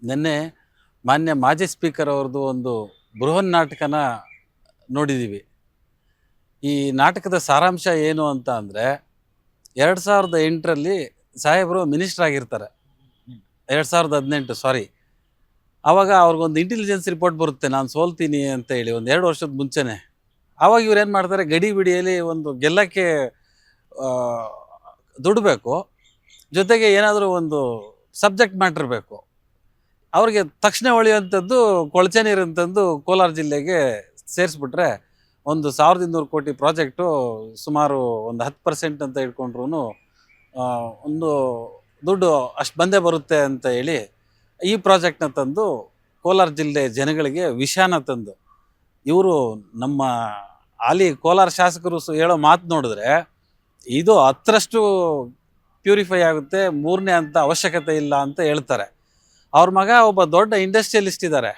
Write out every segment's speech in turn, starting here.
ನಿನ್ನೆ ಮಾನ್ಯ ಮಾಜಿ ಸ್ಪೀಕರ್ ಅವ್ರದ್ದು ಒಂದು ಬೃಹನ್ ನಾಟಕನ ನೋಡಿದ್ದೀವಿ. ಈ ನಾಟಕದ ಸಾರಾಂಶ ಏನು ಅಂತ ಅಂದರೆ, 2008ರಲ್ಲಿ ಸಾಹೇಬರು ಮಿನಿಸ್ಟರ್ ಆಗಿರ್ತಾರೆ. 2018 ಸಾರಿ. ಆವಾಗ ಅವ್ರಿಗೊಂದು ಇಂಟೆಲಿಜೆನ್ಸ್ ರಿಪೋರ್ಟ್ ಬರುತ್ತೆ, ನಾನು ಸೋಲ್ತೀನಿ ಅಂತ ಹೇಳಿ, ಒಂದು 2 ವರ್ಷದ ಮುಂಚೆನೆ. ಆವಾಗ ಇವ್ರು ಏನು ಮಾಡ್ತಾರೆ, ಗಡಿ ಬಿಡಿಯಲ್ಲಿ ಒಂದು ಗೆಲ್ಲಕ್ಕೆ ದುಡ್ಡು ಬೇಕು, ಜೊತೆಗೆ ಏನಾದರೂ ಒಂದು ಸಬ್ಜೆಕ್ಟ್ ಮ್ಯಾಟ್ರ್ ಬೇಕು. ಅವ್ರಿಗೆ ತಕ್ಷಣ ಹೊಳೆಯುವಂಥದ್ದು ಕೊಳಚೆ ನೀರು ಅಂತಂದು ಕೋಲಾರ ಜಿಲ್ಲೆಗೆ ಸೇರಿಸ್ಬಿಟ್ರೆ ಒಂದು 1200 ಕೋಟಿ ಪ್ರಾಜೆಕ್ಟು ಸುಮಾರು ಒಂದು 10% ಅಂತ ಇಟ್ಕೊಂಡ್ರು ಒಂದು ದುಡ್ಡು ಅಷ್ಟು ಬಂದೇ ಬರುತ್ತೆ ಅಂತ ಹೇಳಿ ಈ ಪ್ರಾಜೆಕ್ಟ್ನ ತಂದು ಕೋಲಾರ ಜಿಲ್ಲೆ ಜನಗಳಿಗೆ ವಿಷಾನ ತಂದು, ಇವರು ನಮ್ಮ ಹಾಲಿ ಕೋಲಾರ ಶಾಸಕರು ಹೇಳೋ ಮಾತು ನೋಡಿದ್ರೆ ಇದು 10ರಷ್ಟು ಪ್ಯೂರಿಫೈ ಆಗುತ್ತೆ, 3ನೇ ಅಂತ ಅವಶ್ಯಕತೆ ಇಲ್ಲ ಅಂತ ಹೇಳ್ತಾರೆ. ಅವ್ರ ಮಗ ಒಬ್ಬ ದೊಡ್ಡ ಇಂಡಸ್ಟ್ರಿಯಲಿಸ್ಟ್ ಇದ್ದಾರೆ,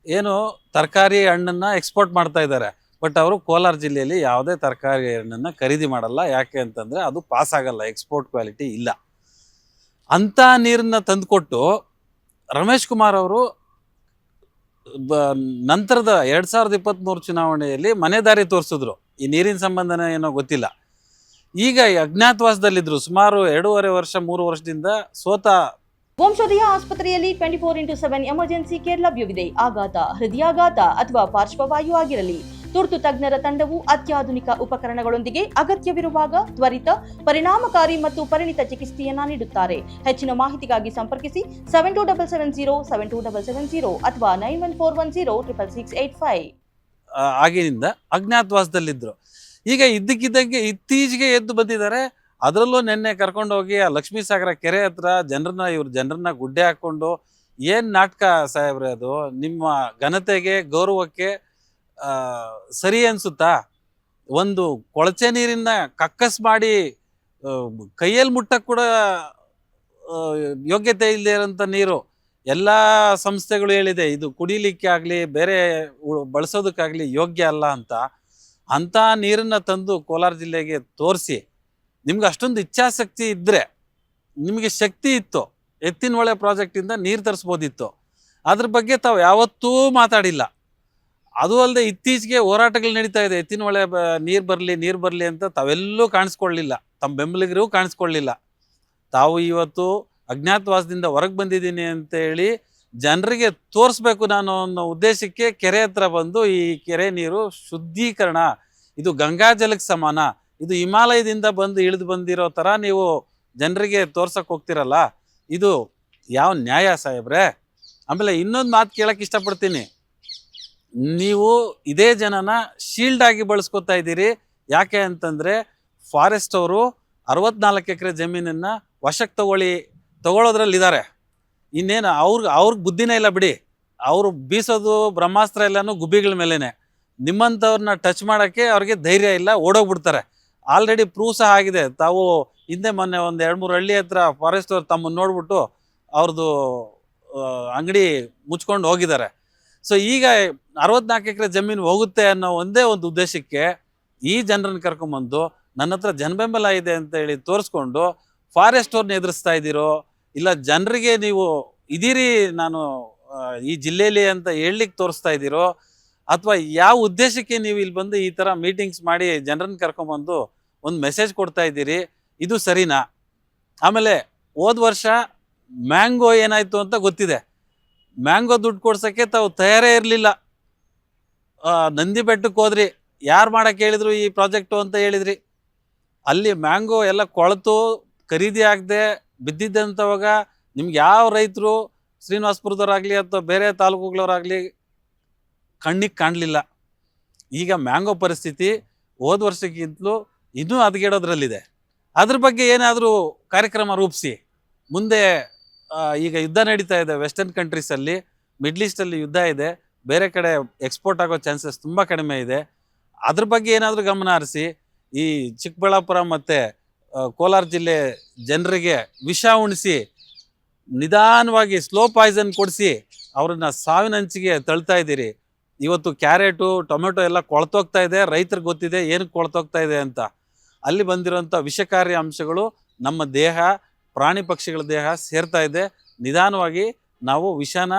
ಏನು ತರಕಾರಿ ಹಣ್ಣನ್ನು ಎಕ್ಸ್ಪೋರ್ಟ್ ಮಾಡ್ತಾ ಇದ್ದಾರೆ. ಬಟ್ ಅವರು ಕೋಲಾರ ಜಿಲ್ಲೆಯಲ್ಲಿ ಯಾವುದೇ ತರಕಾರಿ ಹಣ್ಣನ್ನು ಖರೀದಿ ಮಾಡಲ್ಲ. ಯಾಕೆ ಅಂತಂದರೆ ಅದು ಪಾಸ್ ಆಗಲ್ಲ, ಎಕ್ಸ್ಪೋರ್ಟ್ ಕ್ವಾಲಿಟಿ ಇಲ್ಲ. ಅಂಥ ನೀರನ್ನು ತಂದುಕೊಟ್ಟು ರಮೇಶ್ ಕುಮಾರ್ ಅವರು ನಂತರದ 2023 ಚುನಾವಣೆಯಲ್ಲಿ ಮನೆ ದಾರಿ ತೋರಿಸಿದ್ರು. ಈ ನೀರಿನ ಸಂಬಂಧನ ಏನೋ ಗೊತ್ತಿಲ್ಲ. ಈಗ ಅಜ್ಞಾತವಾಸದಲ್ಲಿದ್ದರು ಸುಮಾರು 2.5 ವರ್ಷ 3 ವರ್ಷದಿಂದ. ಸೋತ ವಂಶೋದಯ ಆಸ್ಪತ್ರೆಯಲ್ಲಿ 24x7 ಎಮರ್ಜೆನ್ಸಿ ಕೇರ್ ಲಭ್ಯವಿದೆ. ಆಘಾತ, ಹೃದಯಾಘಾತ ಅಥವಾ ಪಾರ್ಶ್ವವಾಯು ಆಗಿರಲಿ, ತುರ್ತು ತಜ್ಞರ ತಂಡವು ಅತ್ಯಾಧುನಿಕ ಉಪಕರಣಗಳೊಂದಿಗೆ ಅಗತ್ಯವಿರುವಾಗ ತ್ವರಿತ, ಪರಿಣಾಮಕಾರಿ ಮತ್ತು ಪರಿಣಿತ ಚಿಕಿತ್ಸೆಯನ್ನ ನೀಡುತ್ತಾರೆ. ಹೆಚ್ಚಿನ ಮಾಹಿತಿಗಾಗಿ ಸಂಪರ್ಕಿಸಿ 7270 72770 ಅಥವಾ 9141066685. ಆಗಿನಿಂದ ಅಜ್ಞಾತವಾಸದಲ್ಲಿದ್ದರು. ಈಗ ಇದ್ದಕ್ಕಿದ್ದಂಗೆ ಇತ್ತೀಚೆಗೆ ಎದ್ದು ಬಂದಿದ್ದಾರೆ. ಅದರಲ್ಲೂ ನಿನ್ನೆ ಕರ್ಕೊಂಡೋಗಿ ಆ ಲಕ್ಷ್ಮೀ ಸಾಗರ ಕೆರೆ ಹತ್ರ ಜನರನ್ನ ಗುಡ್ಡೆ ಹಾಕ್ಕೊಂಡು, ಏನು ನಾಟಕ ಸಾಹೇಬ್ರೆ ಅದು? ನಿಮ್ಮ ಘನತೆಗೆ ಗೌರವಕ್ಕೆ ಸರಿ ಅನಿಸುತ್ತಾ? ಒಂದು ಕೊಳಚೆ ನೀರಿನ ಕಕ್ಕಸ್ ಮಾಡಿ ಕೈಯಲ್ಲಿ ಮುಟ್ಟಕ್ಕೆ ಕೂಡ ಯೋಗ್ಯತೆ ಇಲ್ಲದೆ ಇರೋಂಥ ನೀರು. ಎಲ್ಲ ಸಂಸ್ಥೆಗಳು ಹೇಳಿದೆ ಇದು ಕುಡಿಲಿಕ್ಕೆ ಆಗಲಿ ಬೇರೆ ಬಳಸೋದಕ್ಕಾಗಲಿ ಯೋಗ್ಯ ಅಲ್ಲ ಅಂತ. ಅಂಥ ನೀರನ್ನು ತಂದು ಕೋಲಾರ ಜಿಲ್ಲೆಗೆ ತೋರಿಸಿ, ನಿಮ್ಗೆ ಅಷ್ಟೊಂದು ಇಚ್ಛಾಶಕ್ತಿ ಇದ್ದರೆ, ನಿಮಗೆ ಶಕ್ತಿ ಇತ್ತು, ಎತ್ತಿನಹೊಳೆ ಪ್ರಾಜೆಕ್ಟಿಂದ ನೀರು ತರಿಸ್ಬೋದಿತ್ತು. ಅದ್ರ ಬಗ್ಗೆ ತಾವು ಯಾವತ್ತೂ ಮಾತಾಡಿಲ್ಲ. ಅದು ಅಲ್ಲದೆ ಇತ್ತೀಚೆಗೆ ಹೋರಾಟಗಳು ನಡೀತಾ ಇದೆ, ಎತ್ತಿನಹೊಳೆ ನೀರು ಬರಲಿ ಅಂತ. ತಾವೆಲ್ಲೂ ಕಾಣಿಸ್ಕೊಳ್ಳಿಲ್ಲ, ತಮ್ಮ ಬೆಂಬಲಿಗರಿಗೂ ಕಾಣಿಸ್ಕೊಳ್ಳಿಲ್ಲ. ತಾವು ಇವತ್ತು ಅಜ್ಞಾತವಾಸದಿಂದ ಹೊರಗೆ ಬಂದಿದ್ದೀನಿ ಅಂತೇಳಿ ಜನರಿಗೆ ತೋರಿಸ್ಬೇಕು ನಾನು ಅನ್ನೋ ಉದ್ದೇಶಕ್ಕೆ ಕೆರೆ ಹತ್ರ ಬಂದು, ಈ ಕೆರೆ ನೀರು ಶುದ್ಧೀಕರಣ, ಇದು ಗಂಗಾ ಜಲಕ್ಕೆ ಸಮಾನ, ಇದು ಹಿಮಾಲಯದಿಂದ ಇಳಿದು ಬಂದಿರೋ ಥರ ನೀವು ಜನರಿಗೆ ತೋರ್ಸಕ್ಕೆ ಹೋಗ್ತಿರಲ್ಲ, ಇದು ಯಾವ ನ್ಯಾಯ ಸಾಹೇಬ್ರೆ? ಆಮೇಲೆ ಇನ್ನೊಂದು ಮಾತು ಕೇಳಕ್ಕೆ ಇಷ್ಟಪಡ್ತೀನಿ. ನೀವು ಇದೇ ಜನನ ಶೀಲ್ಡ್ ಆಗಿ ಬಳಸ್ಕೊತಾ ಇದ್ದೀರಿ. ಯಾಕೆ ಅಂತಂದರೆ ಫಾರೆಸ್ಟ್ ಅವರು 64 ಎಕರೆ ಜಮೀನನ್ನು ವಶಕ್ಕೆ ತಗೊಳ್ಳೋದ್ರಲ್ಲಿದ್ದಾರೆ. ಇನ್ನೇನು ಅವ್ರಿಗೆ ಬುದ್ಧಿನೇ ಇಲ್ಲ ಬಿಡಿ. ಅವರು ಬೀಸೋದು ಬ್ರಹ್ಮಾಸ್ತ್ರ ಎಲ್ಲನೂ ಗುಬ್ಬಿಗಳ ಮೇಲೇ. ನಿಮ್ಮಂಥವ್ರನ್ನ ಟಚ್ ಮಾಡೋಕ್ಕೆ ಅವ್ರಿಗೆ ಧೈರ್ಯ ಇಲ್ಲ, ಓಡೋಗ್ಬಿಡ್ತಾರೆ. ಆಲ್ರೆಡಿ ಪ್ರೂವ್ ಸಹ ಆಗಿದೆ. ತಾವು ಹಿಂದೆ ಮೊನ್ನೆ ಒಂದು 2-3 ಹಳ್ಳಿ ಹತ್ರ ಫಾರೆಸ್ಟ್ ಅವ್ರು ತಮ್ಮನ್ನು ನೋಡ್ಬಿಟ್ಟು ಅವ್ರದ್ದು ಅಂಗಡಿ ಮುಚ್ಕೊಂಡು ಹೋಗಿದ್ದಾರೆ. ಸೊ ಈಗ 64 ಎಕರೆ ಜಮೀನು ಹೋಗುತ್ತೆ ಅನ್ನೋ ಒಂದೇ ಒಂದು ಉದ್ದೇಶಕ್ಕೆ ಈ ಜನರನ್ನು ಕರ್ಕೊಂಬಂದು ನನ್ನ ಹತ್ರ ಜನಬೆಂಬಲ ಇದೆ ಅಂತ ಹೇಳಿ ತೋರಿಸ್ಕೊಂಡು ಫಾರೆಸ್ಟ್ ಅವ್ರನ್ನ ಎದುರಿಸ್ತಾ ಇದ್ದೀರೋ, ಇಲ್ಲ ಜನರಿಗೆ ನೀವು ಇದೀರಿ ನಾನು ಈ ಜಿಲ್ಲೆಯಲ್ಲಿ ಅಂತ ಹೇಳಲಿಕ್ಕೆ ತೋರಿಸ್ತಾ ಇದ್ದೀರೋ, ಅಥವಾ ಯಾವ ಉದ್ದೇಶಕ್ಕೆ ನೀವು ಇಲ್ಲಿ ಬಂದು ಈ ಥರ ಮೀಟಿಂಗ್ಸ್ ಮಾಡಿ ಜನರನ್ನು ಕರ್ಕೊಂಬಂದು ಒಂದು ಮೆಸೇಜ್ ಕೊಡ್ತಾ ಇದ್ದೀರಿ? ಇದು ಸರಿನಾ? ಆಮೇಲೆ ಹೋದ ವರ್ಷ ಮ್ಯಾಂಗೋ ಏನಾಯಿತು ಅಂತ ಗೊತ್ತಿದೆ. ಮ್ಯಾಂಗೋ ದುಡ್ಡು ಕೊಡ್ಸೋಕ್ಕೆ ತಾವು ತಯಾರೇ ಇರಲಿಲ್ಲ. ನಂದಿ ಬೆಟ್ಟಕ್ಕೆ ಹೋದ್ರಿ, ಯಾರು ಮಾಡೋಕ್ಕೆ ಹೇಳಿದ್ರು ಈ ಪ್ರಾಜೆಕ್ಟು ಅಂತ ಹೇಳಿದ್ರಿ. ಅಲ್ಲಿ ಮ್ಯಾಂಗೋ ಎಲ್ಲ ಕೊಳೆತು ಖರೀದಿ ಆಗದೆ ಬಿದ್ದಿದ್ದಂಥವಾಗ ನಿಮ್ಗೆ ಯಾವ ರೈತರು ಶ್ರೀನಿವಾಸಪುರದವರಾಗಲಿ ಅಥವಾ ಬೇರೆ ತಾಲೂಕುಗಳವರಾಗಲಿ ಕಣ್ಣಿಗೆ ಕಾಣಲಿಲ್ಲ. ಈಗ ಮ್ಯಾಂಗೋ ಪರಿಸ್ಥಿತಿ ಹೋದ ವರ್ಷಕ್ಕಿಂತಲೂ ಇನ್ನೂ ಹದಗೆಡೋದ್ರಲ್ಲಿದೆ. ಅದ್ರ ಬಗ್ಗೆ ಏನಾದರೂ ಕಾರ್ಯಕ್ರಮ ರೂಪಿಸಿ ಮುಂದೆ. ಈಗ ಯುದ್ಧ ನಡೀತಾ ಇದೆ ವೆಸ್ಟರ್ನ್ ಕಂಟ್ರೀಸಲ್ಲಿ, ಮಿಡ್ಲ್ ಈಸ್ಟಲ್ಲಿ ಯುದ್ಧ ಇದೆ, ಬೇರೆ ಕಡೆ ಎಕ್ಸ್ಪೋರ್ಟ್ ಆಗೋ ಚಾನ್ಸಸ್ ತುಂಬ ಕಡಿಮೆ ಇದೆ. ಅದ್ರ ಬಗ್ಗೆ ಏನಾದರೂ ಗಮನ ಹರಿಸಿ ಈ ಚಿಕ್ಕಬಳ್ಳಾಪುರ ಮತ್ತು ಕೋಲಾರ ಜಿಲ್ಲೆ ಜನರಿಗೆ ವಿಷ ಉಣಿಸಿ, ನಿಧಾನವಾಗಿ ಸ್ಲೋ ಪಾಯ್ಸನ್ ಕೊಡಿಸಿ ಅವ್ರನ್ನ ಸಾವಿನಂಚಿಗೆ ತಳ್ತಾ ಇದ್ದೀರಿ. ಇವತ್ತು ಕ್ಯಾರೆಟು ಟೊಮೆಟೊ ಎಲ್ಲ ಕೊಳ್ತೋಗ್ತಾ ಇದೆ. ರೈತರಿಗೆ ಗೊತ್ತಿದೆ ಏನಕ್ಕೆ ಕೊಳ್ತೋಗ್ತಾ ಇದೆ ಅಂತ. ಅಲ್ಲಿ ಬಂದಿರೋಂಥ ವಿಷಕಾರಿ ಅಂಶಗಳು ನಮ್ಮ ದೇಹ, ಪ್ರಾಣಿ ಪಕ್ಷಿಗಳ ದೇಹ ಸೇರ್ತಾ ಇದೆ. ನಿಧಾನವಾಗಿ ನಾವು ವಿಷನ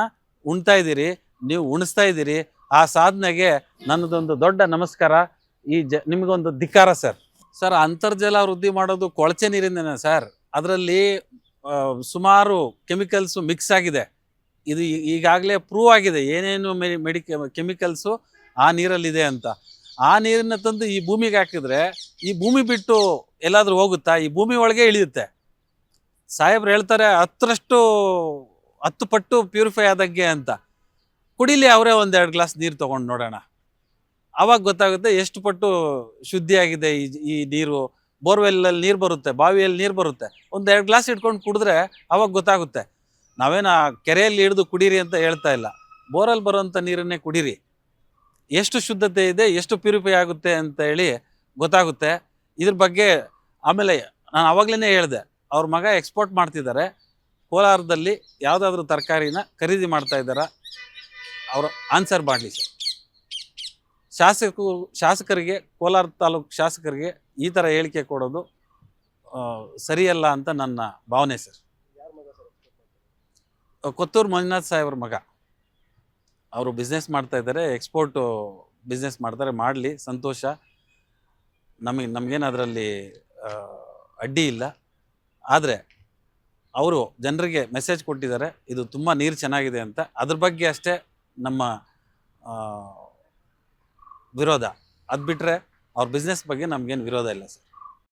ಉಣ್ತಾ ಇದ್ದೀರಿ, ನೀವು ಉಣಿಸ್ತಾ ಇದ್ದೀರಿ. ಆ ಸಾಧನೆಗೆ ನನ್ನದೊಂದು ದೊಡ್ಡ ನಮಸ್ಕಾರ. ನಿಮಗೊಂದು ಧಿಕ್ಕಾರ ಸರ್. ಸರ್, ಅಂತರ್ಜಲ ವೃದ್ಧಿ ಮಾಡೋದು ಕೊಳಚೆ ನೀರಿಂದನೇ ಸರ್. ಅದರಲ್ಲಿ ಸುಮಾರು ಕೆಮಿಕಲ್ಸು ಮಿಕ್ಸ್ ಆಗಿದೆ. ಇದು ಈಗಾಗಲೇ ಪ್ರೂವ್ ಆಗಿದೆ ಏನೇನು ಕೆಮಿಕಲ್ಸು ಆ ನೀರಲ್ಲಿದೆ ಅಂತ. ಆ ನೀರನ್ನ ತಂದು ಈ ಭೂಮಿಗೆ ಹಾಕಿದ್ರೆ ಈ ಭೂಮಿ ಬಿಟ್ಟು ಎಲ್ಲಾದರೂ ಹೋಗುತ್ತಾ? ಈ ಭೂಮಿ ಒಳಗೆ ಇಳಿಯುತ್ತೆ. ಸಾಹೇಬ್ರು ಹೇಳ್ತಾರೆ 10 ಪಟ್ಟು ಪ್ಯೂರಿಫೈ ಆದಂಗೆ ಅಂತ. ಕುಡಿಲಿ ಅವರೇ 1-2 ಗ್ಲಾಸ್ ನೀರು ತೊಗೊಂಡು ನೋಡೋಣ, ಅವಾಗ ಗೊತ್ತಾಗುತ್ತೆ ಎಷ್ಟು ಪಟ್ಟು ಶುದ್ಧಿಯಾಗಿದೆ ಈ ನೀರು. ಬೋರ್ವೆಲ್ಲಲ್ಲಿ ನೀರು ಬರುತ್ತೆ, ಬಾವಿಯಲ್ಲಿ ನೀರು ಬರುತ್ತೆ. 1-2 ಗ್ಲಾಸ್ ಇಟ್ಕೊಂಡು ಕುಡಿದ್ರೆ ಅವಾಗ ಗೊತ್ತಾಗುತ್ತೆ. ನಾವೇನು ಕೆರೆಯಲ್ಲಿ ಹಿಡಿದು ಕುಡೀರಿ ಅಂತ ಹೇಳ್ತಾ ಇಲ್ಲ, ಬೋರಲ್ಲಿ ಬರೋಂಥ ನೀರನ್ನೇ ಕುಡೀರಿ. ಎಷ್ಟು ಶುದ್ಧತೆ ಇದೆ, ಎಷ್ಟು ಪ್ಯೂರಿಫೈ ಆಗುತ್ತೆ ಅಂತ ಹೇಳಿ ಗೊತ್ತಾಗುತ್ತೆ. ಇದ್ರ ಬಗ್ಗೆ ಆಮೇಲೆ ನಾನು ಆವಾಗಲೇ ಹೇಳಿದೆ, ಅವ್ರ ಮಗ ಎಕ್ಸ್ಪೋರ್ಟ್ ಮಾಡ್ತಿದ್ದಾರೆ. ಕೋಲಾರದಲ್ಲಿ ಯಾವುದಾದ್ರೂ ತರಕಾರಿನ ಖರೀದಿ ಮಾಡ್ತಾ ಇದ್ದಾರಾ? ಅವರು ಆನ್ಸರ್ ಮಾಡಲಿ ಸರ್. ಶಾಸಕರಿಗೆ, ಕೋಲಾರ ತಾಲೂಕು ಶಾಸಕರಿಗೆ ಈ ಥರ ಹೇಳಿಕೆ ಕೊಡೋದು ಸರಿಯಲ್ಲ ಅಂತ ನನ್ನ ಭಾವನೆ ಸರ್. ಕೊತ್ತೂರು ಮಂಜುನಾಥ್ ಸಾಹೇಬ್ರ ಮಗ, ಅವರು ಬಿಸ್ನೆಸ್ ಮಾಡ್ತಾ ಇದ್ದಾರೆ, ಎಕ್ಸ್ಪೋರ್ಟು ಬಿಸ್ನೆಸ್ ಮಾಡ್ತಾರೆ, ಮಾಡಲಿ, ಸಂತೋಷ. ನಮಗೇನು ಅದರಲ್ಲಿ ಅಡ್ಡಿ ಇಲ್ಲ. ಆದರೆ ಅವರು ಜನರಿಗೆ ಮೆಸೇಜ್ ಕೊಟ್ಟಿದ್ದಾರೆ, ಇದು ತುಂಬ ನೀರು ಚೆನ್ನಾಗಿದೆ ಅಂತ. ಅದ್ರ ಬಗ್ಗೆ ಅಷ್ಟೇ ನಮ್ಮ ವಿರೋಧ. ಅದು ಬಿಟ್ಟರೆ ಅವ್ರ ಬಿಸ್ನೆಸ್ ಬಗ್ಗೆ ನಮಗೇನು ವಿರೋಧ ಇಲ್ಲ ಸರ್.